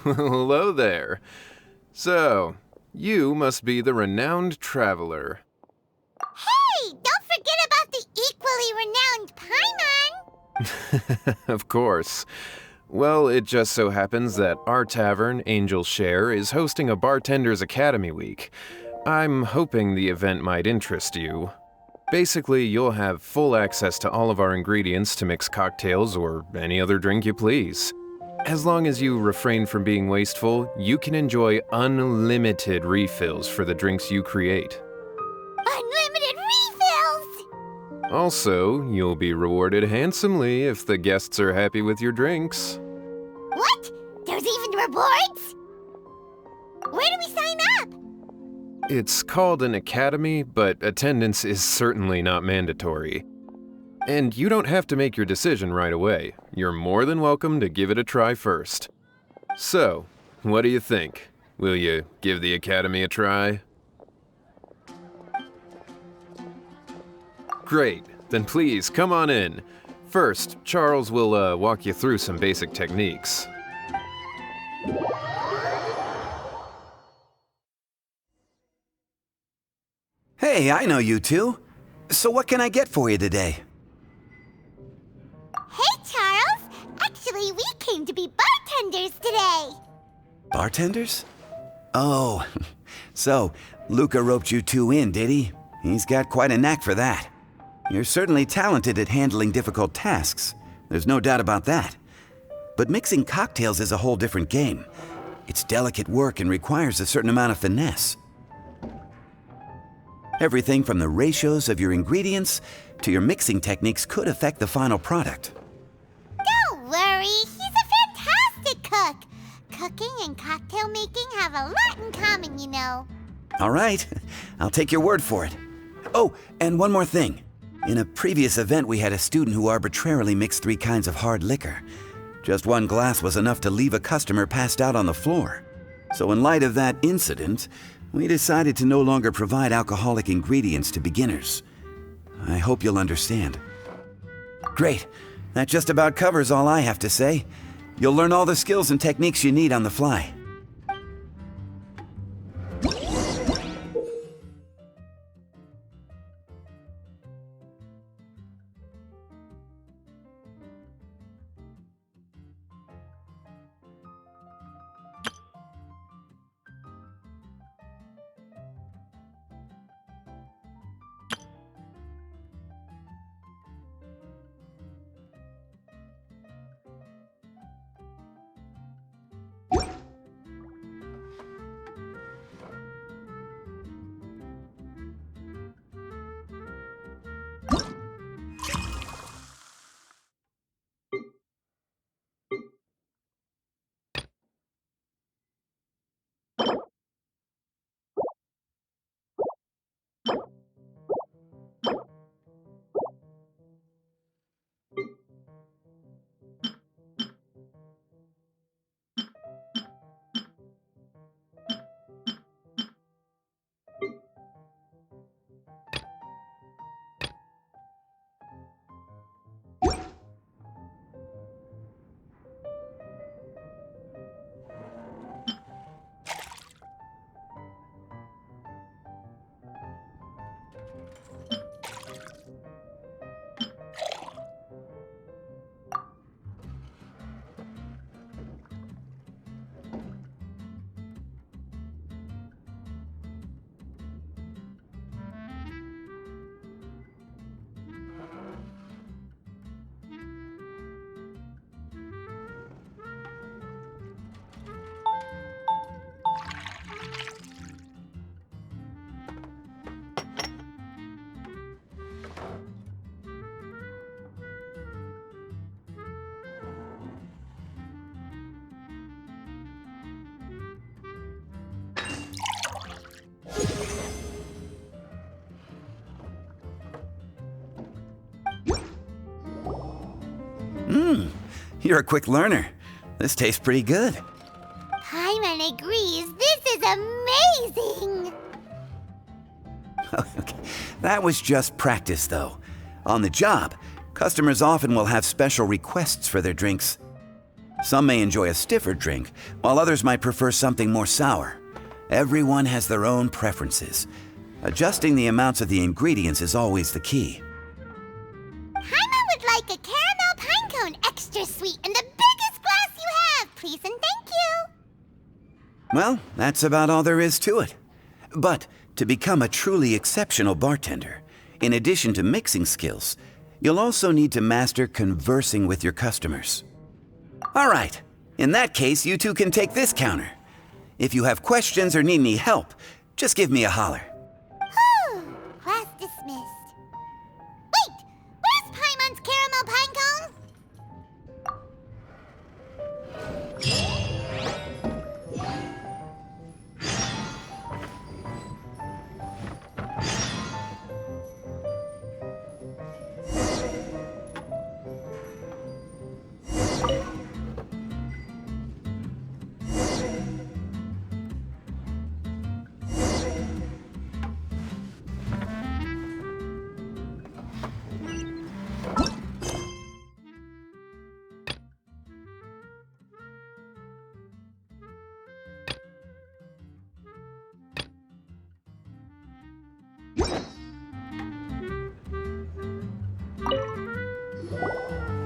Hello there. So, you must be the renowned traveler. Hey, don't forget about the equally renowned Paimon! Of course. Well, it just so happens that our tavern, Angel's Share, is hosting a Bartender's Academy Week. I'm hoping the event might interest you. Basically, you'll have full access to all of our ingredients to mix cocktails or any other drink you please. As long as you refrain from being wasteful, you can enjoy unlimited refills for the drinks you create. Unlimited refills! Also, you'll be rewarded handsomely if the guests are happy with your drinks. What? There's even rewards? Where do we sign up? It's called an academy, but attendance is certainly not mandatory. And you don't have to make your decision right away. You're more than welcome to give it a try first. So, what do you think? Will you give the academy a try? Great, then please come on in. First, Charles will walk you through some basic techniques. Hey, I know you two. So what can I get for you today? Hey, Charles! Actually, we came to be bartenders today! Bartenders? Oh, so Luca roped you two in, did he? He's got quite a knack for that. You're certainly talented at handling difficult tasks. There's no doubt about that. But mixing cocktails is a whole different game. It's delicate work and requires a certain amount of finesse. Everything from the ratios of your ingredients to your mixing techniques could affect the final product. Don't worry, he's a fantastic cook! Cooking and cocktail making have a lot in common, you know. All right, I'll take your word for it. Oh, and one more thing. In a previous event, we had a student who arbitrarily mixed 3 kinds of hard liquor. Just one glass was enough to leave a customer passed out on the floor. So in light of that incident, we decided to no longer provide alcoholic ingredients to beginners. I hope you'll understand. Great. That just about covers all I have to say. You'll learn all the skills and techniques you need on the fly. You're a quick learner. This tastes pretty good. Paimon agrees this is amazing! Okay. That was just practice, though. On the job, customers often will have special requests for their drinks. Some may enjoy a stiffer drink, while others might prefer something more sour. Everyone has their own preferences. Adjusting the amounts of the ingredients is always the key. Paimon would like a caramel pine cone, extra sweet, in the biggest glass you have, please and thank you. Well, that's about all there is to it. But to become a truly exceptional bartender, in addition to mixing skills, you'll also need to master conversing with your customers. All right, in that case, you two can take this counter. If you have questions or need any help, just give me a holler. Whew, class dismissed. Wait, where's Paimon's caramel pine cone?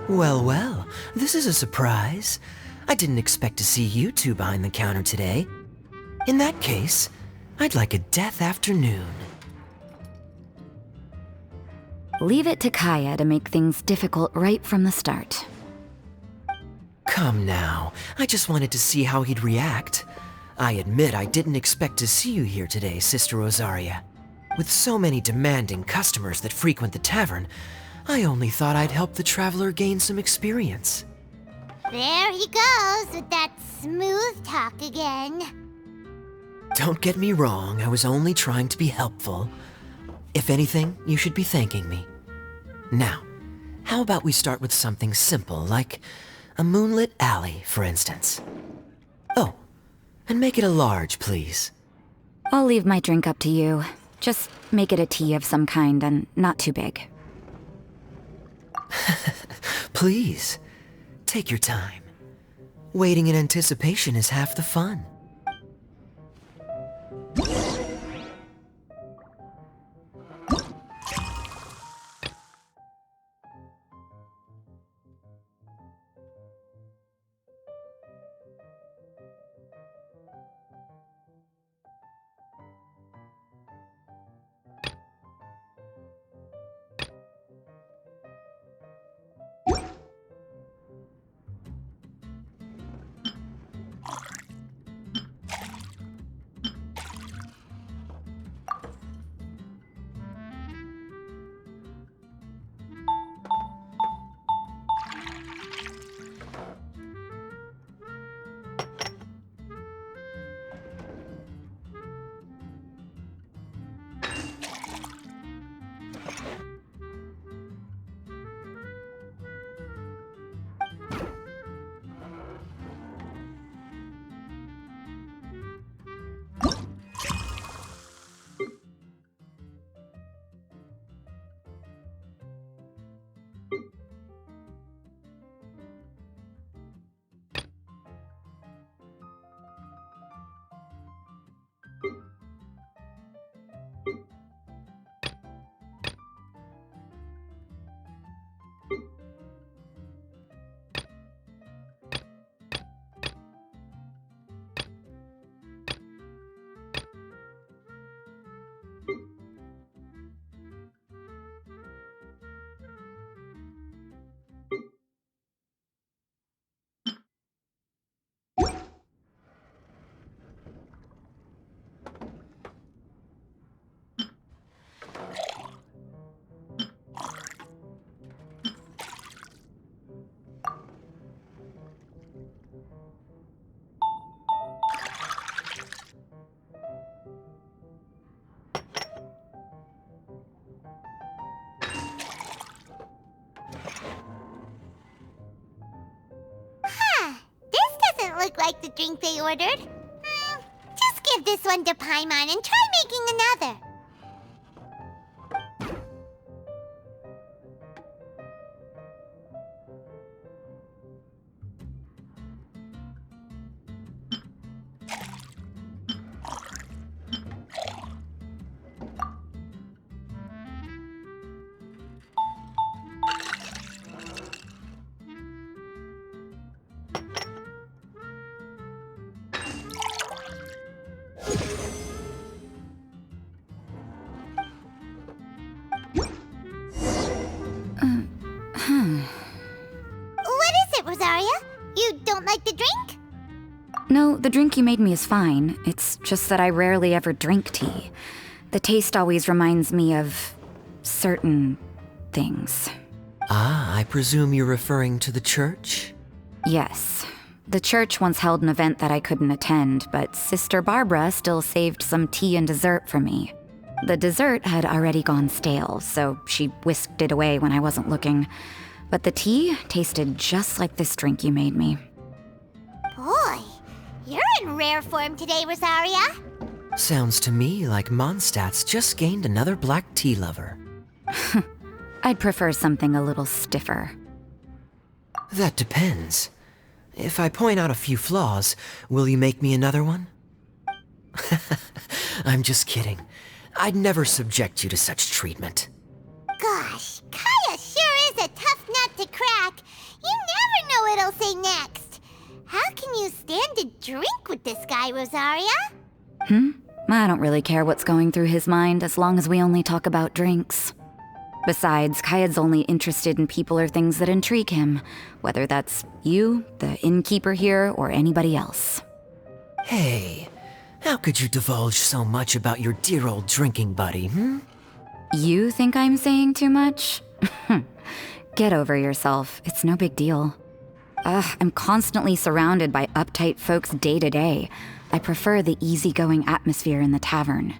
Well, well, this is a surprise. I didn't expect to see you two behind the counter today. In that case, I'd like a death afternoon. Leave it to Kaya to make things difficult right from the start. Come now, I just wanted to see how he'd react. I admit I didn't expect to see you here today, Sister Rosaria. With so many demanding customers that frequent the tavern, I only thought I'd help the traveler gain some experience. There he goes with that smooth talk again. Don't get me wrong, I was only trying to be helpful. If anything, you should be thanking me. Now, how about we start with something simple, like a moonlit alley, for instance? Oh, and make it a large, please. I'll leave my drink up to you. Just make it a tea of some kind and not too big. Please, take your time. Waiting in anticipation is half the fun. Look like the drink they ordered. Just give this one to Paimon and try making another. like the drink? No, the drink you made me is fine. It's just that I rarely ever drink tea. The taste always reminds me of certain things. Ah, I presume you're referring to the church? Yes. The church once held an event that I couldn't attend, but Sister Barbara still saved some tea and dessert for me. The dessert had already gone stale, so she whisked it away when I wasn't looking. But the tea tasted just like this drink you made me. Boy, you're in rare form today, Rosaria. Sounds to me like Mondstadt's just gained another black tea lover. I'd prefer something a little stiffer. That depends. If I point out a few flaws, will you make me another one? I'm just kidding. I'd never subject you to such treatment. Gosh, Kaya sure is a tough nut to crack. You never know what he'll say next. How can you stand to drink with this guy, Rosaria? I don't really care what's going through his mind as long as we only talk about drinks. Besides, Kayad's only interested in people or things that intrigue him, whether that's you, the innkeeper here, or anybody else. Hey, how could you divulge so much about your dear old drinking buddy, You think I'm saying too much? Get over yourself. It's no big deal. I'm constantly surrounded by uptight folks day to day. I prefer the easygoing atmosphere in the tavern.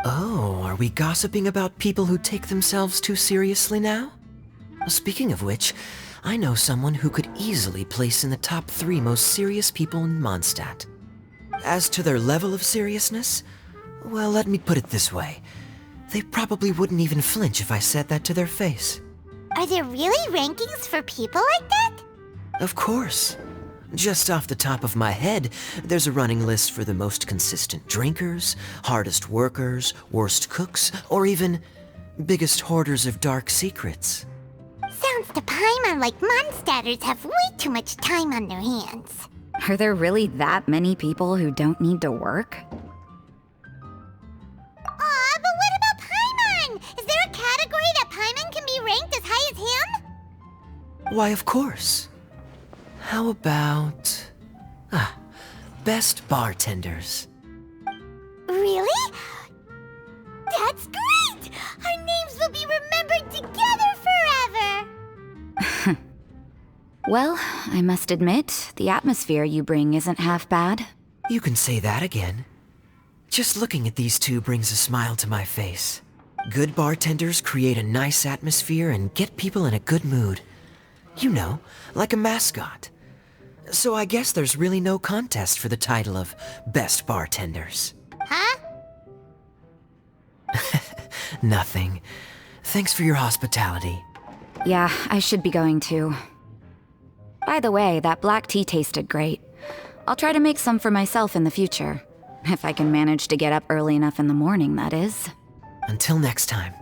Oh, are we gossiping about people who take themselves too seriously now? Speaking of which, I know someone who could easily place in the top 3 most serious people in Mondstadt. As to their level of seriousness, well, let me put it this way. They probably wouldn't even flinch if I said that to their face. Are there really rankings for people like that? Of course. Just off the top of my head, there's a running list for the most consistent drinkers, hardest workers, worst cooks, or even biggest hoarders of dark secrets. Sounds to Paimon like Mondstadters have way too much time on their hands. Are there really that many people who don't need to work? Aw, but what about Paimon? Is there a category that Paimon can be ranked as high as him? Why, of course. How about... best bartenders. Really? That's great! Our names will be remembered together forever! Well, I must admit, the atmosphere you bring isn't half bad. You can say that again. Just looking at these two brings a smile to my face. Good bartenders create a nice atmosphere and get people in a good mood. You know, like a mascot. So I guess there's really no contest for the title of Best Bartenders. Huh? Nothing. Thanks for your hospitality. Yeah, I should be going too. By the way, that black tea tasted great. I'll try to make some for myself in the future. If I can manage to get up early enough in the morning, that is. Until next time.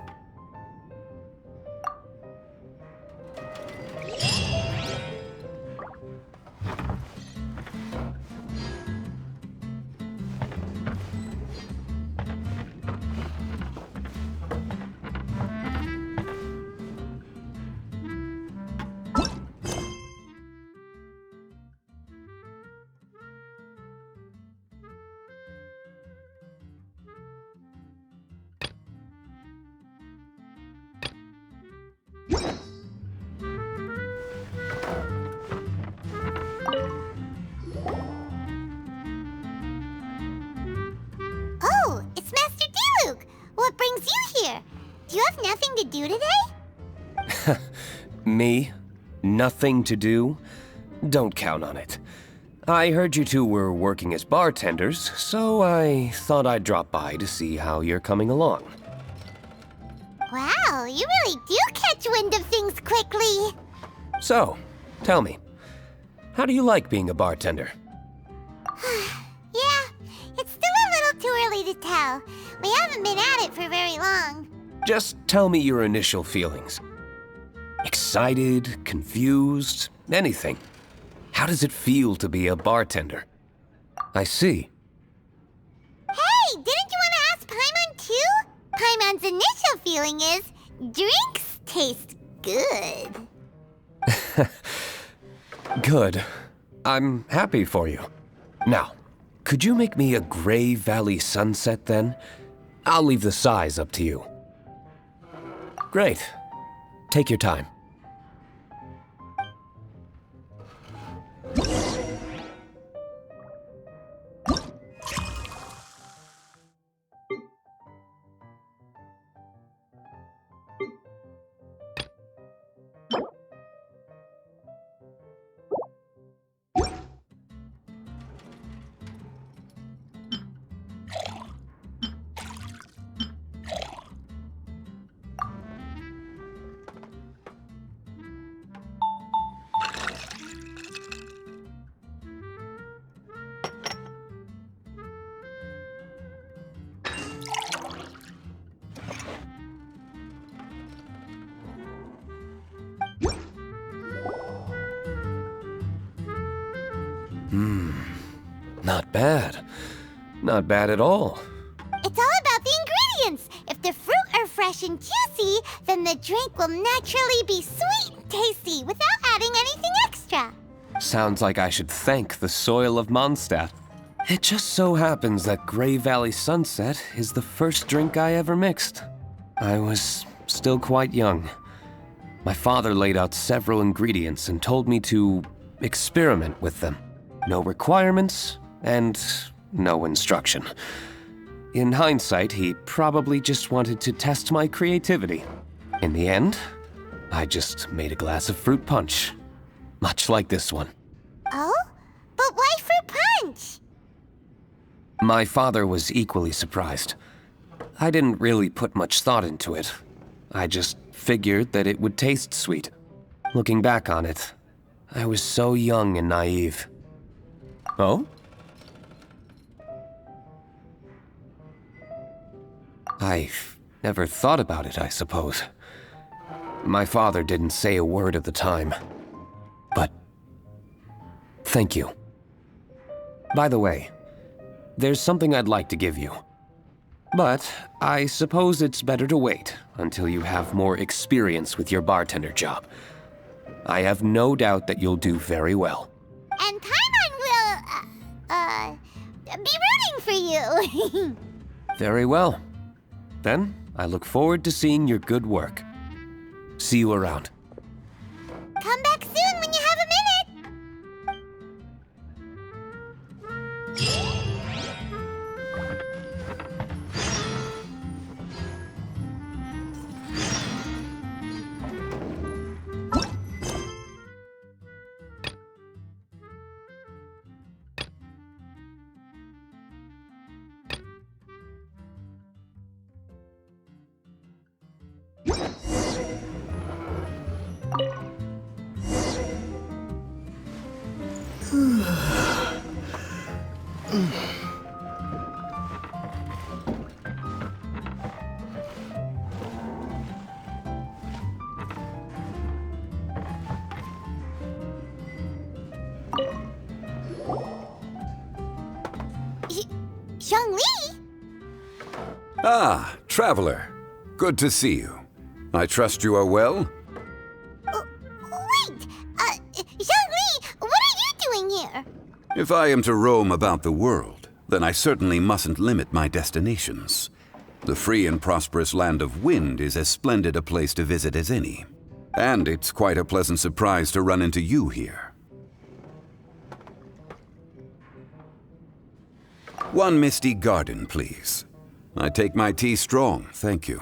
Oh, it's Master Diluc! What brings you here? Do you have nothing to do today? Me? Nothing to do? Don't count on it. I heard you two were working as bartenders, so I thought I'd drop by to see how you're coming along. Wow, you really do catch wind of things quickly. So, tell me, how do you like being a bartender? Yeah, it's still a little too early to tell. We haven't been at it for very long. Just tell me your initial feelings. Excited, confused, anything. How does it feel to be a bartender? I see. Hey, didn't you want to ask Paimon too? Paimon's initial feeling is, drinks taste good. Good. I'm happy for you. Now, could you make me a Gray Valley Sunset then? I'll leave the size up to you. Great. Take your time. Not bad. Not bad at all. It's all about the ingredients. If the fruit are fresh and juicy, then the drink will naturally be sweet and tasty without adding anything extra. Sounds like I should thank the soil of Mondstadt. It just so happens that Gray Valley Sunset is the first drink I ever mixed. I was still quite young. My father laid out several ingredients and told me to experiment with them. No requirements and no instruction. In hindsight, he probably just wanted to test my creativity. In the end, I just made a glass of fruit punch. Much like this one. Oh? But why fruit punch? My father was equally surprised. I didn't really put much thought into it. I just figured that it would taste sweet. Looking back on it, I was so young and naive. Oh? I've never thought about it, I suppose. My father didn't say a word at the time. But thank you. By the way, there's something I'd like to give you. But I suppose it's better to wait until you have more experience with your bartender job. I have no doubt that you'll do very well. And Paimon will, be rooting for you. Very well. Then, I look forward to seeing your good work. See you around. Come back soon when you have a minute. Zhongli? Ah, traveler. Good to see you. I trust you are well? Wait! Zhongli, what are you doing here? If I am to roam about the world, then I certainly mustn't limit my destinations. The free and prosperous land of Wind is as splendid a place to visit as any. And it's quite a pleasant surprise to run into you here. One misty garden, please. I take my tea strong, thank you.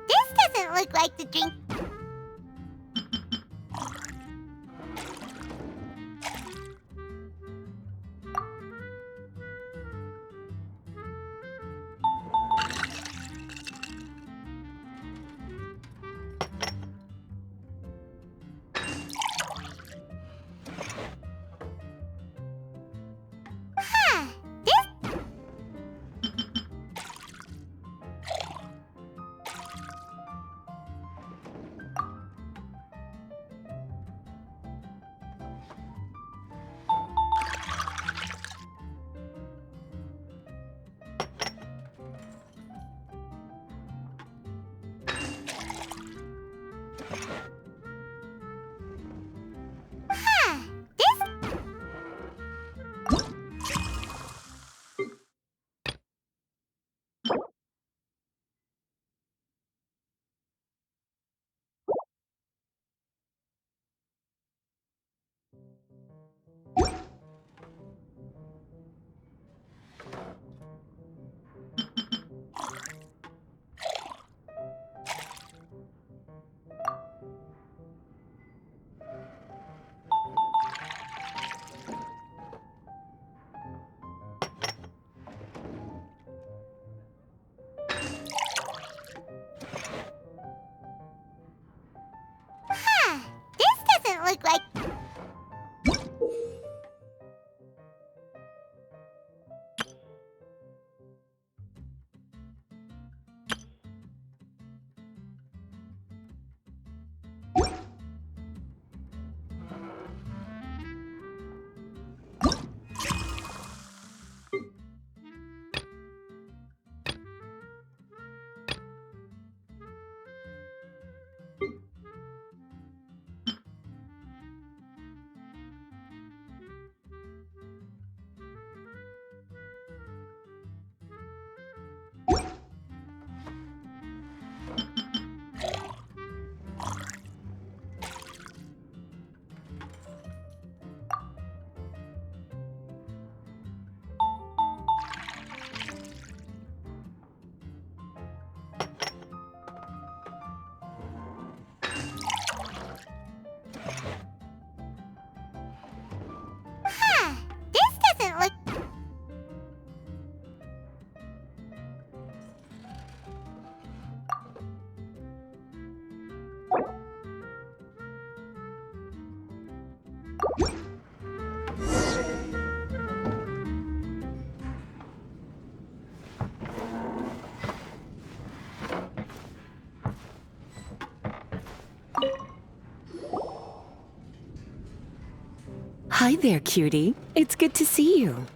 This doesn't look like the drink. look like... Huh, this doesn't look... Hi there, cutie. It's good to see you.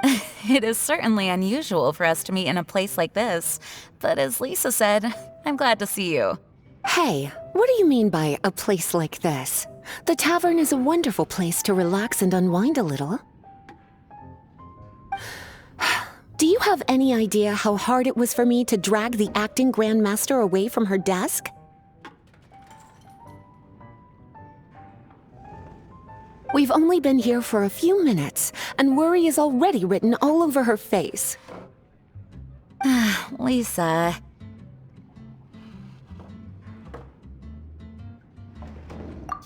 It is certainly unusual for us to meet in a place like this, but as Lisa said, I'm glad to see you. Hey, what do you mean by a place like this? The tavern is a wonderful place to relax and unwind a little. Do you have any idea how hard it was for me to drag the acting grandmaster away from her desk? We've only been here for a few minutes, and worry is already written all over her face. Lisa.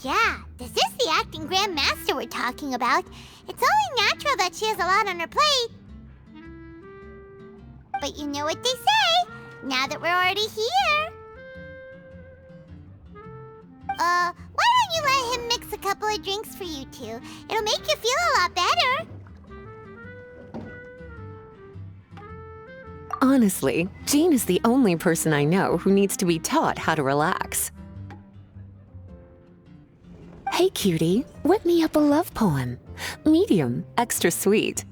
Yeah, this is the acting grandmaster we're talking about. It's only natural that she has a lot on her plate. But you know what they say, now that we're already here. Why don't you let him mix a couple of drinks for you two? It'll make you feel a lot better. Honestly, Jean is the only person I know who needs to be taught how to relax. Hey, cutie, whip me up a love poem. Medium, extra sweet.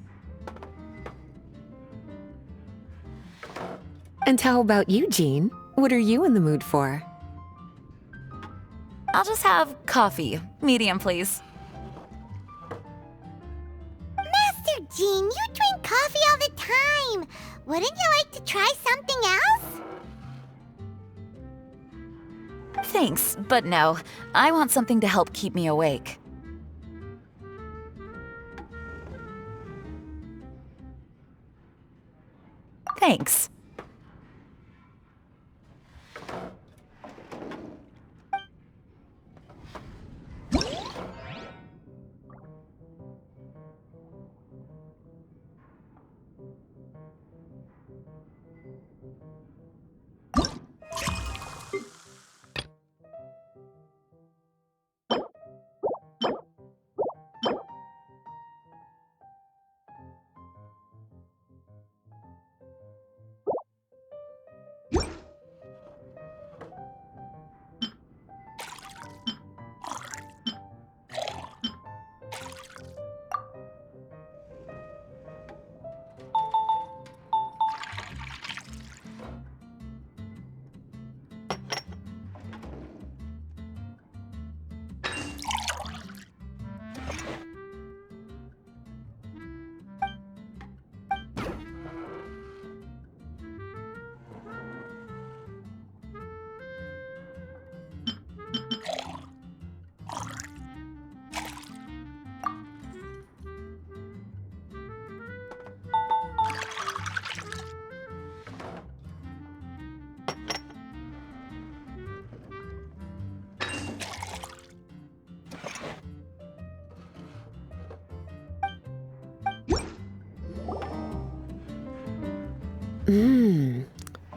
And how about you, Jean? What are you in the mood for? I'll just have coffee. Medium, please. Master Jean, you drink coffee all the time. Wouldn't you like to try something else? Thanks, but no. I want something to help keep me awake. Thanks.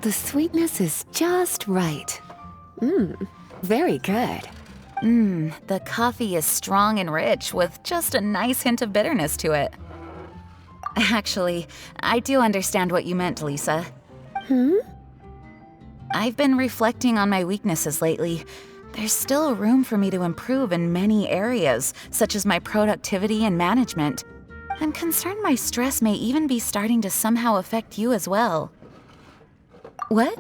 The sweetness is just right. Very good. The coffee is strong and rich with just a nice hint of bitterness to it. Actually, I do understand what you meant, Lisa. I've been reflecting on my weaknesses lately. There's still room for me to improve in many areas, such as my productivity and management. I'm concerned my stress may even be starting to somehow affect you as well. What?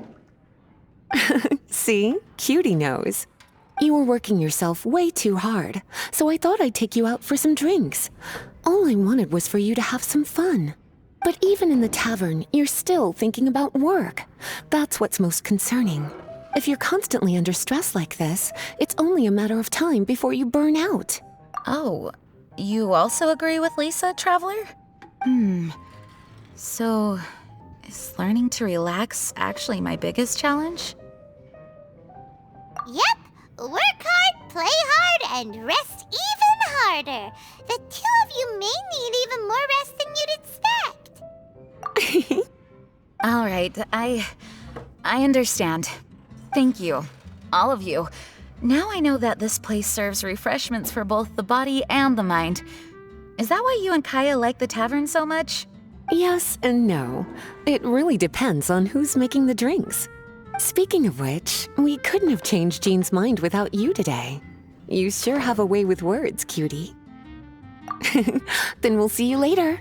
See? Cutie knows. You were working yourself way too hard, so I thought I'd take you out for some drinks. All I wanted was for you to have some fun. But even in the tavern, you're still thinking about work. That's what's most concerning. If you're constantly under stress like this, it's only a matter of time before you burn out. Oh, you also agree with Lisa, Traveler? So, is learning to relax actually my biggest challenge? Yep. Work hard, play hard, and rest even harder. The two of you may need even more rest than you'd expect. All right, I understand. Thank you, all of you. Now I know that this place serves refreshments for both the body and the mind. Is that why you and Kaya like the tavern so much? Yes and no. It really depends on who's making the drinks. Speaking of which, we couldn't have changed Jean's mind without you today. You sure have a way with words, cutie. Then we'll see you later.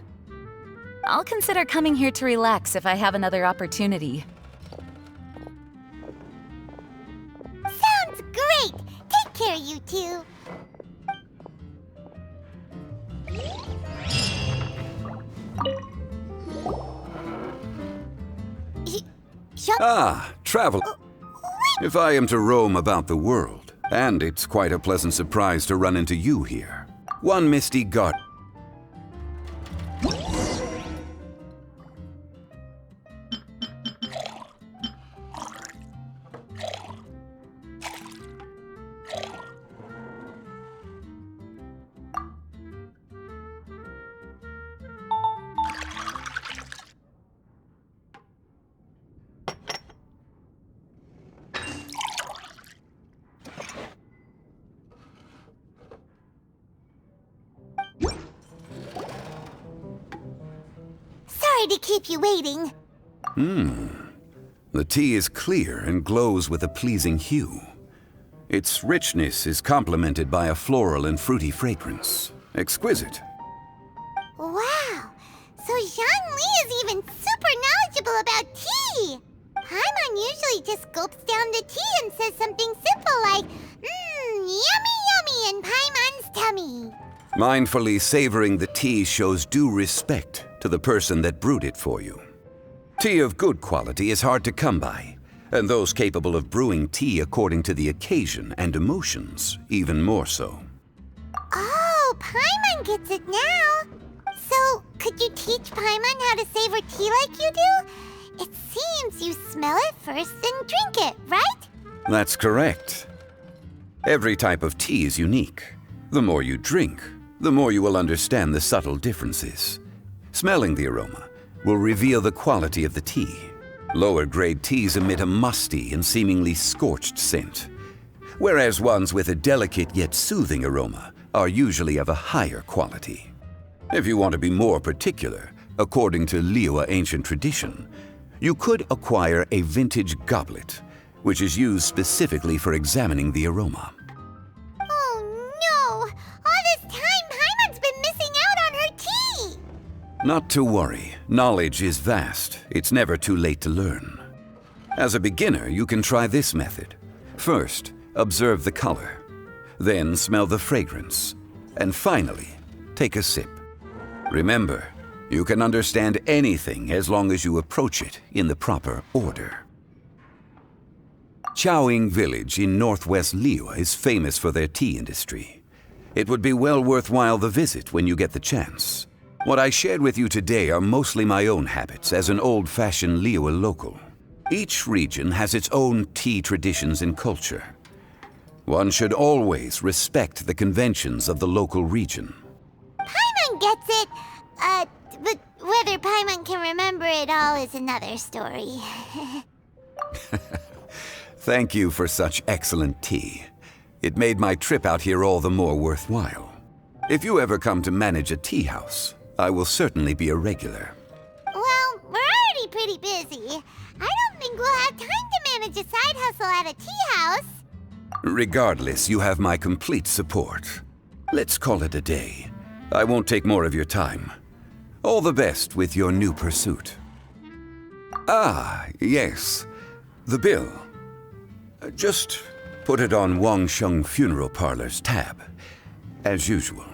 I'll consider coming here to relax if I have another opportunity. Sounds great. Take care, you two. Travel. If I am to roam about the world, and it's quite a pleasant surprise to run into you here. One misty garden. Sorry to keep you waiting. The tea is clear and glows with a pleasing hue. Its richness is complemented by a floral and fruity fragrance. Exquisite. Wow. So Zhang Li is even super knowledgeable about tea. Paimon usually just gulps down the tea and says something simple like, yummy yummy in Paimon's tummy. Mindfully savoring the tea shows due respect to the person that brewed it for you. Tea of good quality is hard to come by, and those capable of brewing tea according to the occasion and emotions, even more so. Oh, Paimon gets it now. So, could you teach Paimon how to savor tea like you do? It seems you smell it first and drink it, right? That's correct. Every type of tea is unique. The more you drink, the more you will understand the subtle differences. Smelling the aroma will reveal the quality of the tea. Lower grade teas emit a musty and seemingly scorched scent, whereas ones with a delicate yet soothing aroma are usually of a higher quality. If you want to be more particular, according to Liyue ancient tradition, you could acquire a vintage goblet, which is used specifically for examining the aroma. Oh no! All this time, Paimon's been missing out on her tea! Not to worry, knowledge is vast. It's never too late to learn. As a beginner, you can try this method. First, observe the color. Then smell the fragrance. And finally, take a sip. Remember, you can understand anything as long as you approach it in the proper order. Chaoying Village in northwest Liyue is famous for their tea industry. It would be well worthwhile the visit when you get the chance. What I shared with you today are mostly my own habits as an old-fashioned Liyue local. Each region has its own tea traditions and culture. One should always respect the conventions of the local region. Paimon gets it, but whether Paimon can remember it all is another story. Thank you for such excellent tea. It made my trip out here all the more worthwhile. If you ever come to manage a tea house, I will certainly be a regular. Well, we're already pretty busy. I don't think we'll have time to manage a side hustle at a tea house. Regardless, you have my complete support. Let's call it a day. I won't take more of your time. All the best with your new pursuit. Ah, yes. The bill. Just put it on Wang Sheng Funeral Parlor's tab, as usual.